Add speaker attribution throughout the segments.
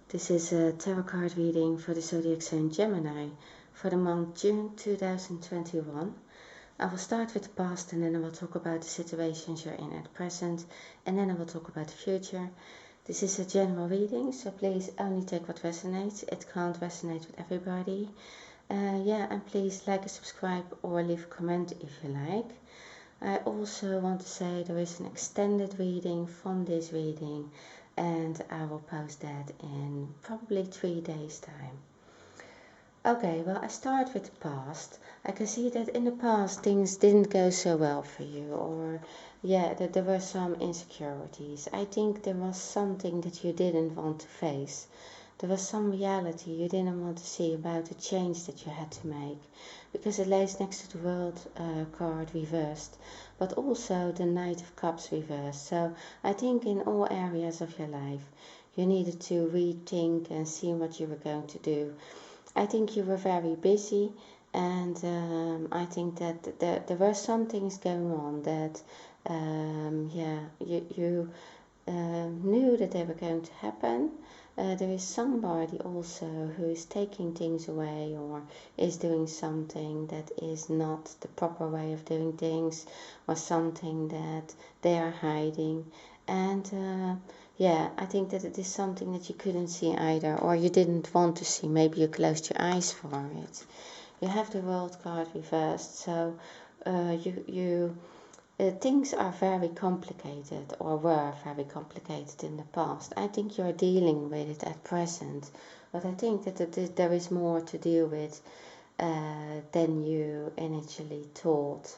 Speaker 1: This is a tarot card reading for the zodiac sign Gemini for the month June 2021. I will start with the past and then I will talk about the situations you're in at present and then I will talk about the future. This is a general reading, so please only take what resonates. It can't resonate with everybody. And please like and subscribe or leave a comment if you like. I also want to say there is an extended reading from this reading and I will post that in probably 3 days time. Okay, well, I start with the past. I can see that in the past things didn't go so well for you, or that there were some insecurities. I think there was something that you didn't want to face. There was some reality you didn't want to see about the change that you had to make, because it lays next to the World card reversed, but also the Knight of Cups reversed. So I think in all areas of your life you needed to rethink and see what you were going to do. I think you were very busy, and I think that there were some things going on that you knew that they were going to happen. There is somebody also who is taking things away or is doing something that is not the proper way of doing things, or something that they are hiding. And I think that it is something that you couldn't see either, or you didn't want to see. Maybe you closed your eyes for it. You have the World card reversed, so things are very complicated, or were very complicated in the past. I think you're dealing with it at present, but I think that there is more to deal with than you initially thought.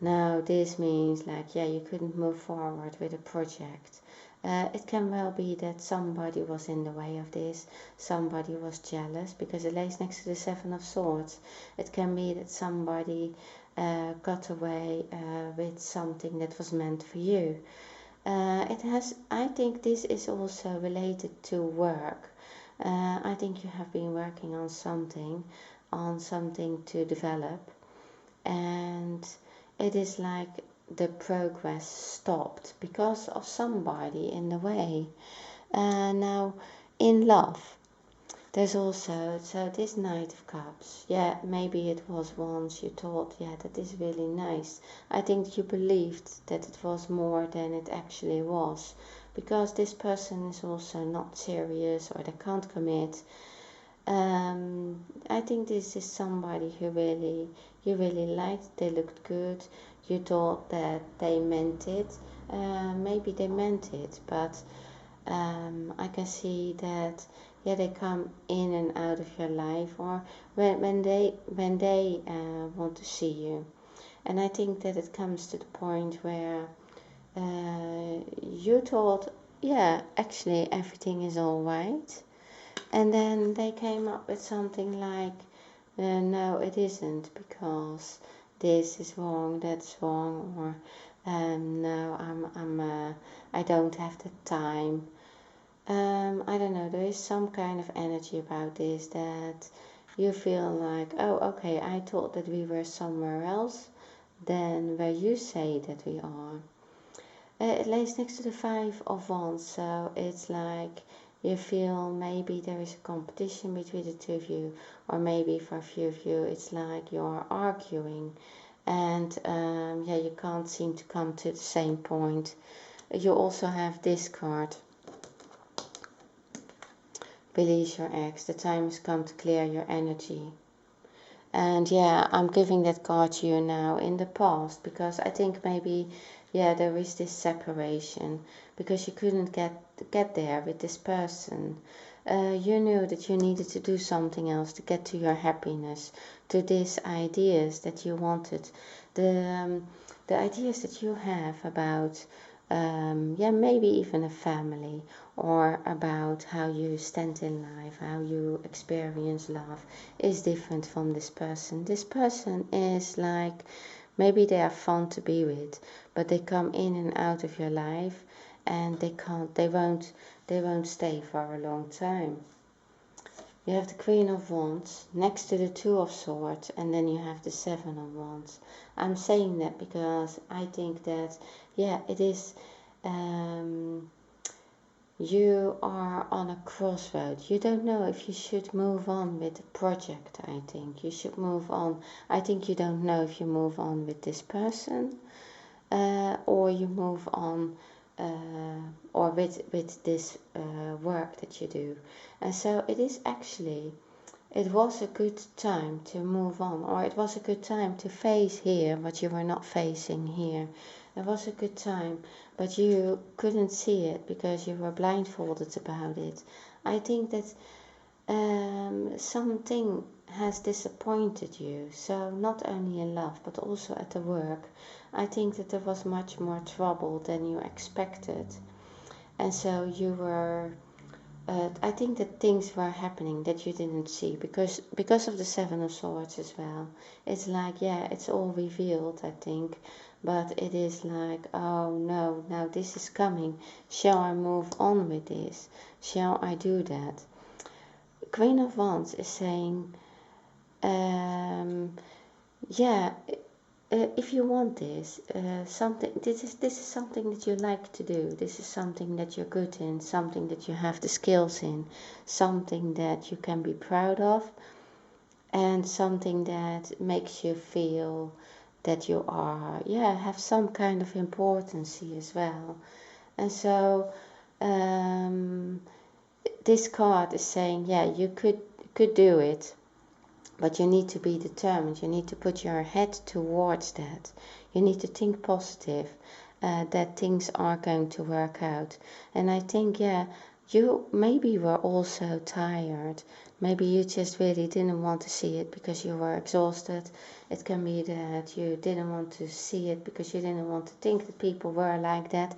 Speaker 1: Now this means you couldn't move forward with a project. It can well be that somebody was in the way of this, somebody was jealous, because it lays next to the Seven of Swords. It can be that somebody got away with something that was meant for you. I think this is also related to work. I think you have been working on something to develop, and it is like the progress stopped because of somebody in the way. Now, in love, there's also, so this Knight of Cups, maybe it was once you thought, that is really nice. I think you believed that it was more than it actually was, because this person is also not serious, or they can't commit. I think this is somebody who you really liked. They looked good. You thought that they meant it. Maybe they meant it, but I can see that they come in and out of your life, or when they want to see you. And I think that it comes to the point where you thought, actually everything is all right. And then they came up with something like, no, it isn't, because this is wrong, that's wrong, or no, I don't have the time. I don't know, there is some kind of energy about this that you feel like, oh, okay, I thought that we were somewhere else than where you say that we are. It lays next to the Five of Wands, so it's like you feel maybe there is a competition between the two of you, or maybe for a few of you it's like you're arguing, and you can't seem to come to the same point. You also have this card. Release your ex. The time has come to clear your energy. And I'm giving that card to you now in the past, because I think maybe there is this separation because you couldn't get there with this person. You knew that you needed to do something else to get to your happiness, to these ideas that you wanted, the ideas that you have about maybe even a family, or about how you stand in life, how you experience love is different from this person. This person is like, maybe they are fun to be with, but they come in and out of your life, and they won't stay for a long time. You have the Queen of Wands next to the Two of Swords, and then you have the Seven of Wands. I'm saying that because I think that, it is, you are on a crossroad. You don't know if you should move on with the project. I think you should move on. I think you don't know if you move on with this person, or you move on, or with this work that you do. And so it is actually, it was a good time to move on, or it was a good time to face here what you were not facing here. It was a good time, but you couldn't see it because you were blindfolded about it. I think that something has disappointed you, so not only in love but also at the work. I think that there was much more trouble than you expected, and so you were, I think that things were happening that you didn't see because of the Seven of Swords as well. It's like, yeah, it's all revealed, I think, but it is like, oh no, now this is coming. Shall I move on with this? Shall I do that? Queen of Wands is saying, yeah, if you want this, something, this is something that you like to do. This is something that you're good in, something that you have the skills in, something that you can be proud of, and something that makes you feel that you are, yeah, have some kind of importance as well. And so this card is saying, yeah, you could do it, but you need to be determined. You need to put your head towards that. You need to think positive, that things are going to work out. And I think, yeah, you maybe were also tired. Maybe you just really didn't want to see it because you were exhausted. It can be that you didn't want to see it because you didn't want to think that people were like that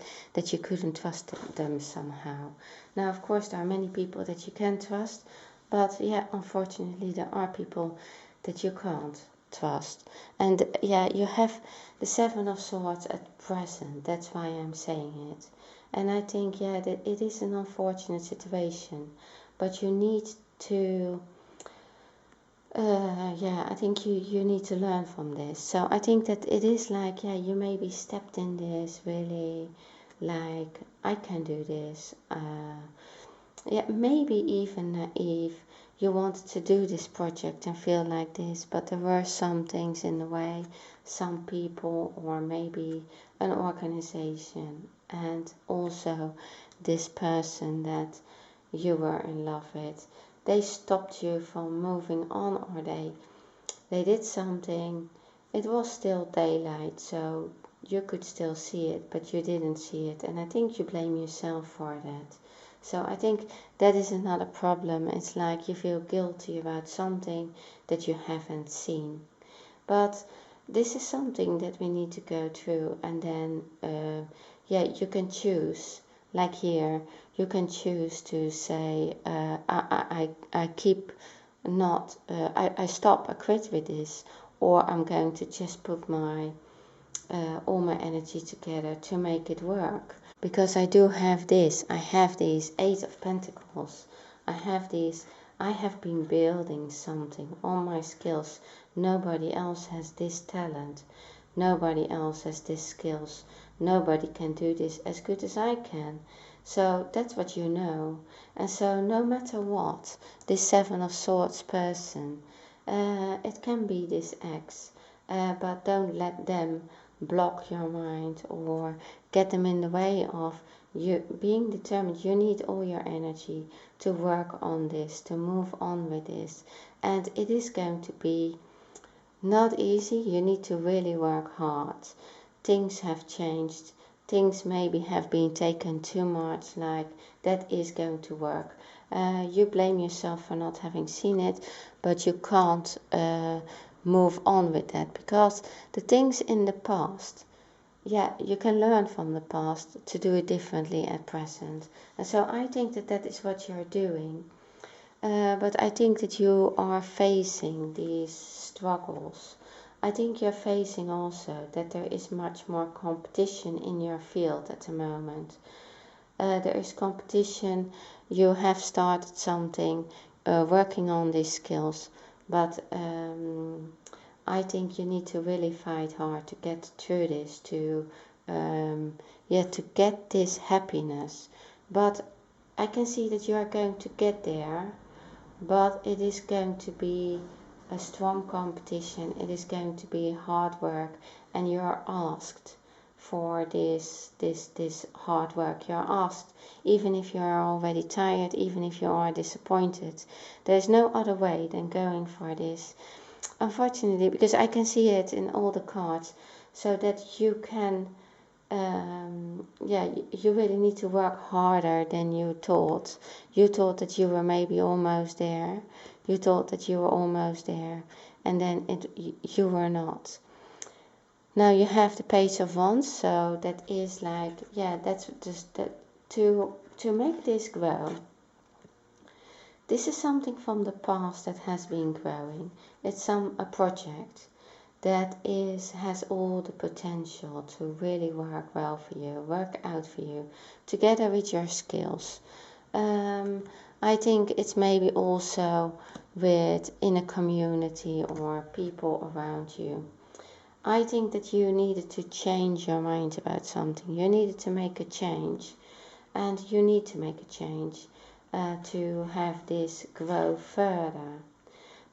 Speaker 1: you couldn't trust them somehow. Now, of course, there are many people that you can trust, but yeah, unfortunately, there are people that you can't trust. And yeah, you have the Seven of Swords at present. That's why I'm saying it. And I think, yeah, that it is an unfortunate situation, but you need to, yeah, I think you need to learn from this. So I think that it is like, yeah, you maybe stepped in this really like, I can do this. Yeah, maybe even naive. You wanted to do this project and feel like this, but there were some things in the way, some people, or maybe an organization, and also this person that you were in love with. They stopped you from moving on, or they did something. It was still daylight, so you could still see it, but you didn't see it, and I think you blame yourself for that. So I think that is another problem. It's like you feel guilty about something that you haven't seen. But this is something that we need to go through, and then, yeah, you can choose. Like here, you can choose to say, I keep not, I stop, I quit with this, or I'm going to just put my all my energy together to make it work. Because I do have this, I have these Eight of Pentacles, I have these, I have been building something, all my skills. Nobody else has this talent, nobody else has these skills, nobody can do this as good as I can. So that's what you know. And so no matter what, this Seven of Swords person, it can be this ex, but don't let them block your mind or get them in the way of you being determined. You need all your energy to work on this, to move on with this. And it is going to be not easy. You need to really work hard. Things have changed. Things maybe have been taken too much, like that is going to work. You blame yourself for not having seen it, but you can't move on with that, because the things in the past, yeah, you can learn from the past to do it differently at present. And so I think that that is what you're doing. But I think that you are facing these struggles. I think you're facing also that there is much more competition in your field at the moment. There is competition. You have started something, working on these skills, but I think you need to really fight hard to get through this, to yeah, to get this happiness. But I can see that you are going to get there, but it is going to be a strong competition. It is going to be hard work, and you are asked for this hard work. You are asked, even if you are already tired, even if you are disappointed. There's no other way than going for this. Unfortunately, because I can see it in all the cards, so that you can yeah, you really need to work harder than you thought. You thought that you were maybe almost there. You thought that you were almost there, and then you were not. Now you have the Page of Wands, so that is like, yeah, that's just that to make this grow. This is something from the past that has been growing. It's a project that has all the potential to really work well for you, work out for you, together with your skills. I think it's maybe also in a community or people around you. I think that you needed to change your mind about something. You needed to make a change, and you need to make a change to have this grow further.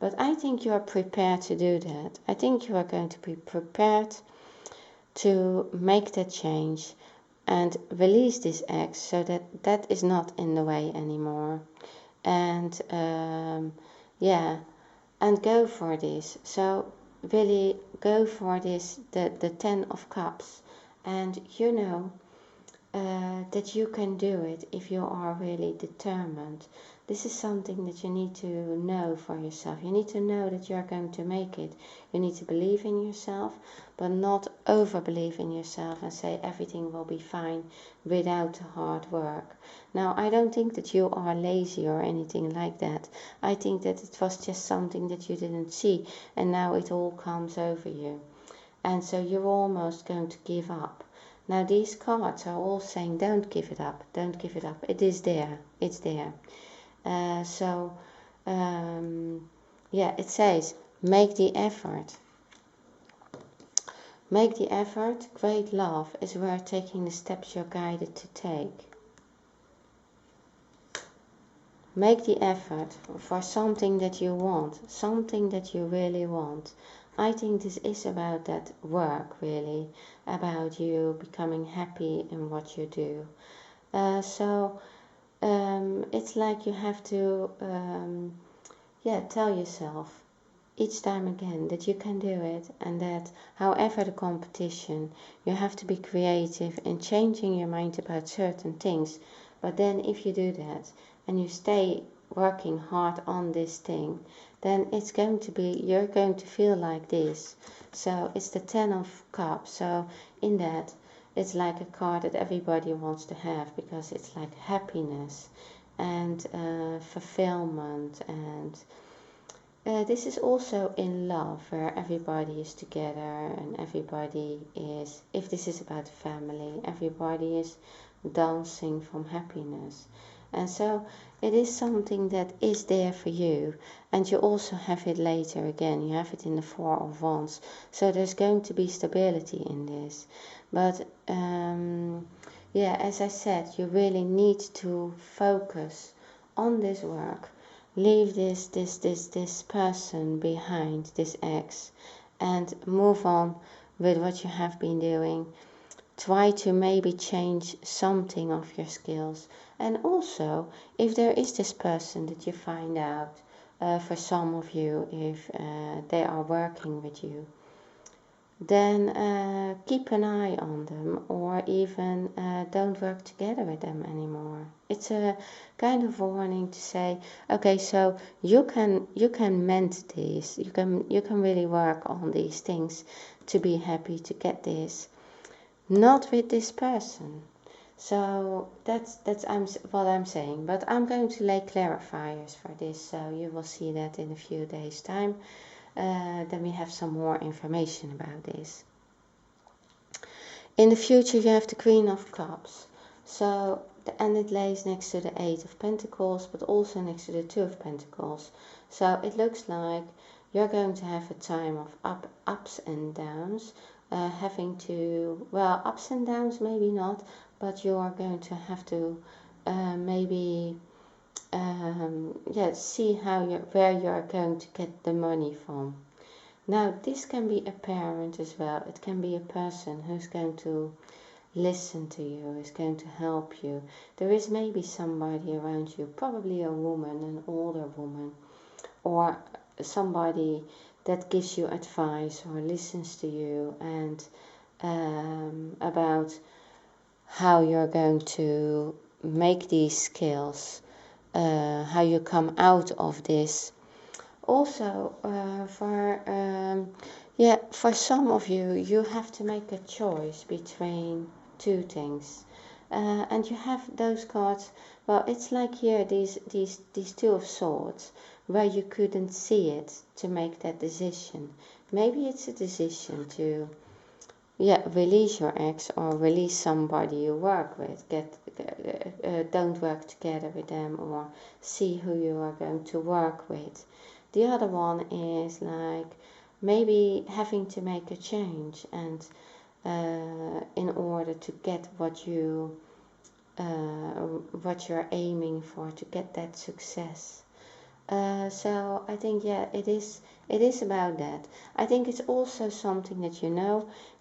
Speaker 1: But I think you are prepared to do that. I think you are going to be prepared to make that change and release this ex so that that is not in the way anymore. And yeah, and go for this. So really go for this, the 10 of Cups. And you know that you can do it if you are really determined. This is something that you need to know for yourself. You need to know that you are going to make it. You need to believe in yourself, but not over believe in yourself and say everything will be fine without the hard work. Now, I don't think that you are lazy or anything like that. I think that it was just something that you didn't see, and now it all comes over you. And so you're almost going to give up. Now these cards are all saying don't give it up, don't give it up. It is there, it's there. Yeah, it says make the effort. Make the effort. Great love is worth taking the steps you're guided to take. Make the effort for something that you want, something that you really want. I think this is about that work, really, about you becoming happy in what you do. It's like you have to, tell yourself each time again that you can do it, and that however the competition, you have to be creative in changing your mind about certain things. But then if you do that and you stay working hard on this thing, then it's going to be, you're going to feel like this. So it's the 10 of Cups. So in that, it's like a card that everybody wants to have, because it's like happiness and fulfillment. And this is also in love, where everybody is together and everybody is, if this is about family, everybody is dancing from happiness. And so it is something that is there for you, and you also have it later again. You have it in the 4 of Wands. So there's going to be stability in this. But yeah, as I said, you really need to focus on this work. Leave this person behind, this ex, and move on with what you have been doing. Try to maybe change something of your skills. And also, if there is this person that you find out, for some of you, if they are working with you, then keep an eye on them, or even don't work together with them anymore. It's a kind of warning to say, okay, so you can mend this, you can really work on these things to be happy, to get this, not with this person. So that's what I'm saying. But I'm going to lay clarifiers for this, so you will see that in a few days' time. Then we have some more information about this. In the future, you have the Queen of Cups. So, and it lays next to the 8 of Pentacles, but also next to the 2 of Pentacles. So it looks like you're going to have a time of ups and downs. Having to, well, ups and downs maybe not, but you are going to have to maybe see where you're going to get the money from. Now this can be a parent as well. It can be a person who's going to listen to you, is going to help you. There is maybe somebody around you, probably a woman, an older woman, or somebody that gives you advice or listens to you and about how you're going to make these skills, how you come out of this. Also, for some of you, you have to make a choice between two things, and you have those cards. Well, it's like here these two of swords, where you couldn't see it to make that decision. Maybe it's a decision to release your ex or release somebody you work with. Don't work together with them, or see who you are going to work with. The other one is like maybe having to make a change, and in order to get what you're aiming for, to get that success. So I think it is about that. I think it's also something that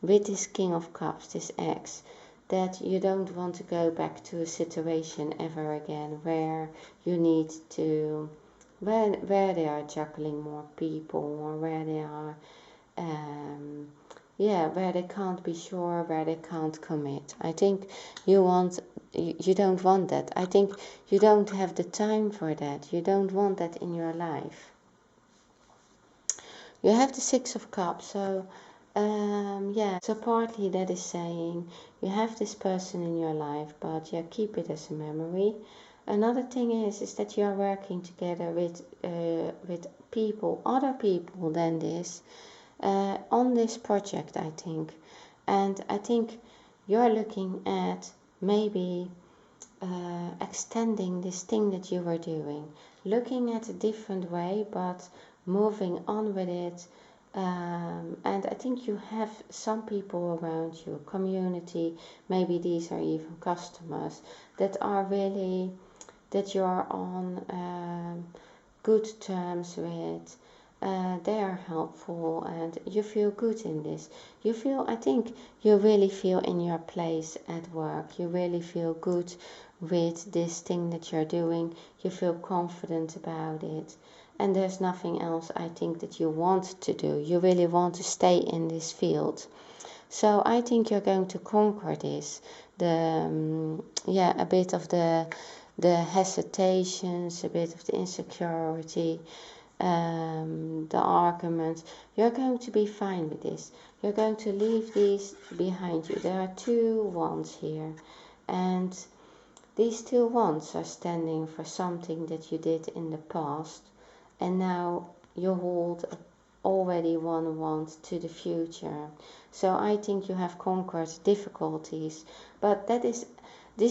Speaker 1: with this King of Cups, this ex, that you don't want to go back to a situation ever again where you need to, where they are juggling more people, or where they are, where they can't be sure, where they can't commit. I think you don't want that. I think you don't have the time for that. You don't want that in your life. You have the Six of Cups, so so partly that is saying you have this person in your life, but keep it as a memory. Another thing is that you are working together with people, other people than this, on this project, I think. And I think you're looking at maybe extending this thing that you were doing, looking at a different way, but moving on with it. And I think you have some people around you, community, maybe these are even customers, that are really, that you're on good terms with. They are helpful and you feel good in this. I think you really feel in your place at work. You really feel good with this thing that you're doing. You feel confident about it. And there's nothing else I think that you want to do. You really want to stay in this field. So I think you're going to conquer this. A bit of the hesitations, a bit of the insecurity, the arguments. You're going to be fine with this. You're going to leave these behind you. There are two wands here, and these two wands are standing for something that you did in the past, and now you hold already one wand to the future. So I think you have conquered difficulties, but this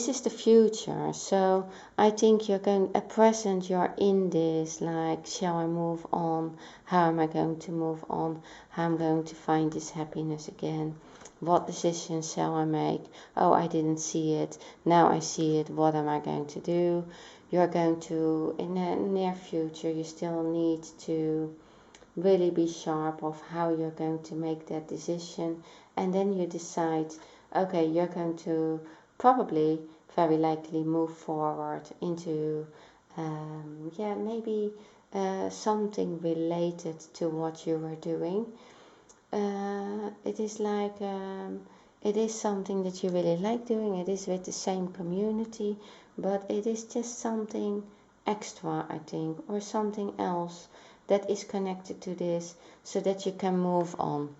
Speaker 1: is the future. So I think at present you're in this, like, shall I move on? How am I going to move on? How am I going to find this happiness again? What decisions shall I make? Oh, I didn't see it. Now I see it. What am I going to do? You're going to, in the near future, you still need to really be sharp of how you're going to make that decision. And then you decide, okay, you're going to probably, very likely, move forward into, maybe something related to what you were doing. It is like, it is something that you really like doing. It is with the same community, but it is just something extra, I think, or something else that is connected to this, so that you can move on.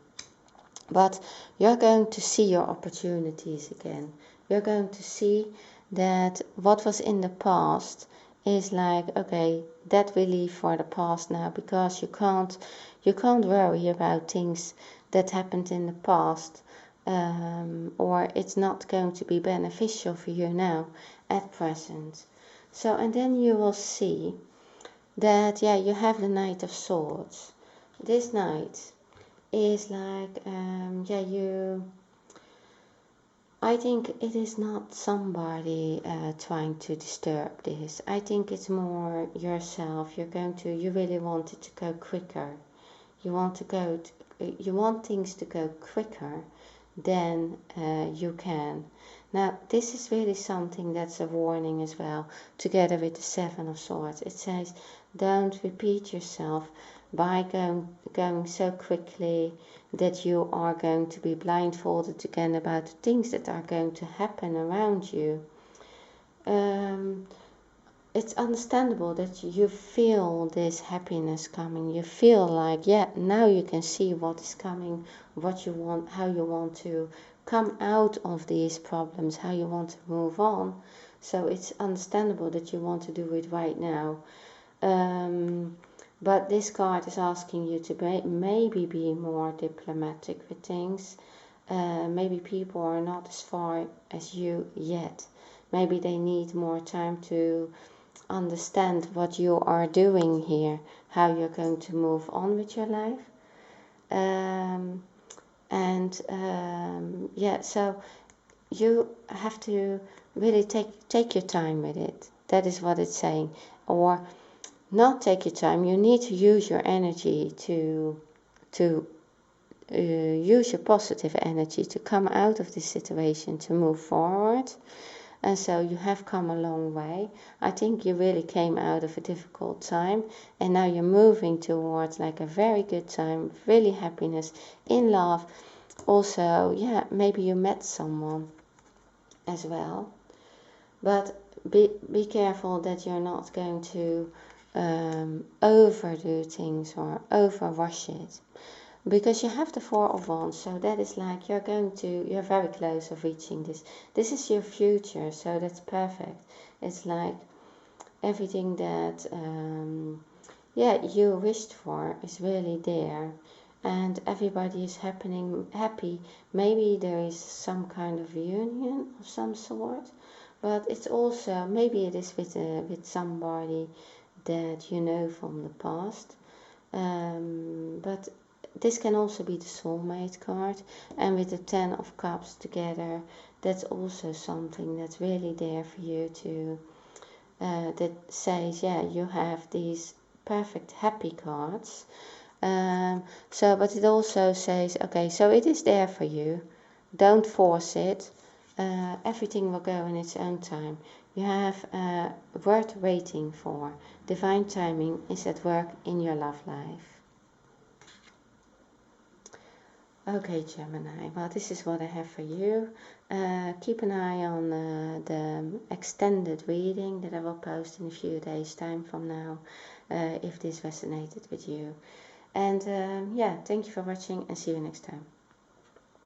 Speaker 1: But you're going to see your opportunities again. You're going to see that what was in the past is like, okay, that we leave for the past now, because you can't worry about things that happened in the past, or it's not going to be beneficial for you now at present. So, and then you will see that you have the Knight of Swords. This knight is like, I think it is not somebody trying to disturb this. I think it's more yourself. You really want it to go quicker. You want you want things to go quicker than you can. Now, this is really something that's a warning as well, together with the Seven of Swords. It says, don't repeat yourself by going so quickly that you are going to be blindfolded again about the things that are going to happen around you. It's understandable that you feel this happiness coming. You feel like, yeah, now you can see what is coming, what you want, how you want to come out of these problems, how you want to move on. So it's understandable that you want to do it right now. But this card is asking you to maybe be more diplomatic with things. Maybe people are not as far as you yet. Maybe they need more time to understand what you are doing here, how you're going to move on with your life. Yeah, so you have to really take your time with it. That is what it's saying. Or not take your time. You need to use your energy to use your positive energy to come out of this situation, to move forward. And so you have come a long way. I think you really came out of a difficult time, and now you're moving towards like a very good time, really happiness, in love. Also, yeah, maybe you met someone as well. But be careful that you're not going to overdo things or over rush it. Because you have the Four of Wands, so that is like you're very close of reaching this. This is your future, so that's perfect. It's like everything that you wished for is really there, and everybody is happy. Maybe there is some kind of reunion of some sort, but it's also maybe it is with somebody that you know from the past. But this can also be the soulmate card, and with the Ten of Cups together, that's also something that's really there for you to, that says, yeah, you have these perfect happy cards. But it also says, okay, so it is there for you. Don't force it. Everything will go in its own time. You have worth waiting for. Divine timing is at work in your love life. Okay, Gemini, well, this is what I have for you. Keep an eye on the extended reading that I will post in a few days' time from now, if this resonated with you. And yeah, thank you for watching, and see you next time.